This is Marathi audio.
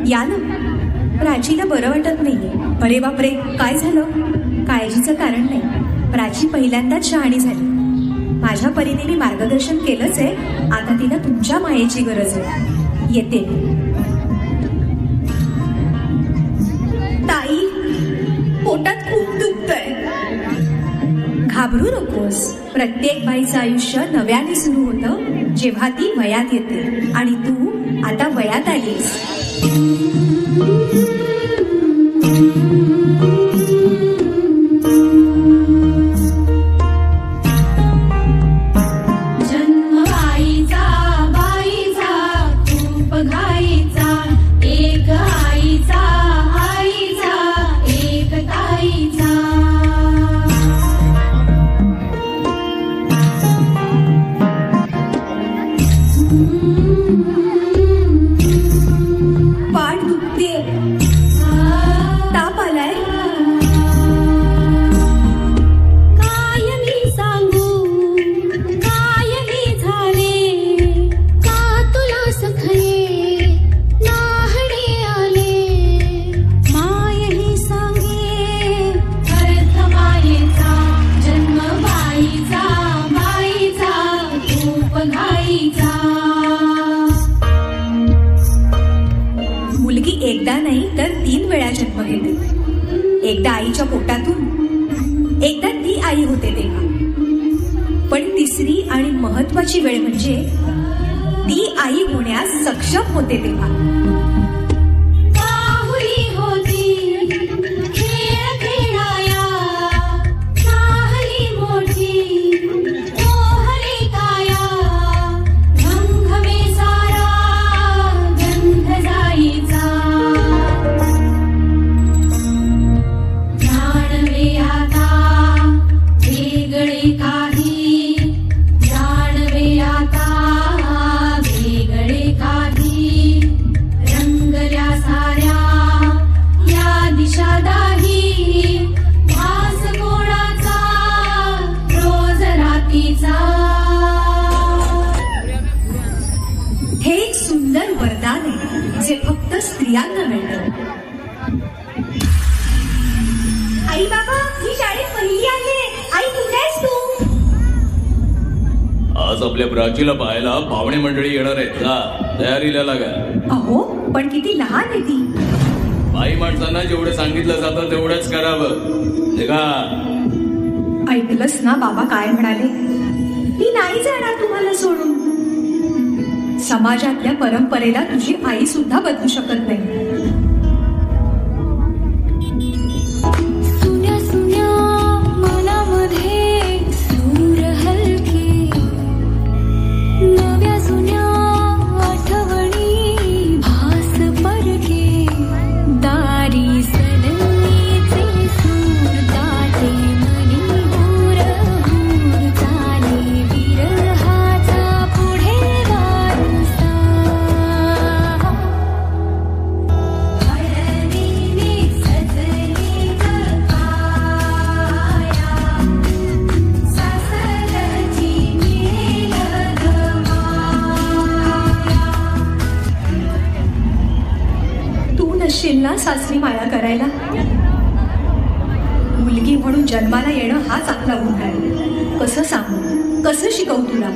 या ना. प्राचीला बरं वाटत नाहीये. अरे बापरे, काय झालं? काळजीचं कारण नाही. प्राची पहिल्यांदाच शहाणी झाली. माझ्या परीने मी मार्गदर्शन केलंच आहे. आता तिला तुमच्या मायेची गरज आहे. येते. ताई, पोटात खूप दुखतंय. घाबरू नकोस. प्रत्येक बाईचं आयुष्य नव्याने सुरू होतं जेव्हा ती वयात येते. आणि तू आता वयात आलीस. मुलगी एकदा नाही तर 3 वेळा जन्म घेते. एकदा आईच्या पोटातून, एकदा ती आई होते तेव्हा. पण तिसरी आणि महत्वाची वेळ म्हणजे ती आई होण्यास सक्षम होते तेव्हा. हे एक सुंदर वरदान आहे जे फक्त स्त्रियांना मिळतं. आई बाबा, मी शाळेत पहिली आले. आई, कुठे आहेस तू? आज आपल्या प्राचीला पाहायला पाहुणे मंडळी येणार आहेत का? तयारीला लागा. अहो, पण किती लहान आहे ती. बाई माणसांना जेवढं सांगितलं जातं तेवढंच करावं. निघा. ऐकलंस ना बाबा काय म्हणाले? मी नाही जाणार तुम्हाला सोडून. समाजातल्या परंपरेला तुझी आई सुद्धा बदलू शकत नाही. ना सासरी माया करायला. मुलगी म्हणून जन्माला येणं हाच आपला गुन्हा आहे. कसं सांगू, कसं शिकवू तुला?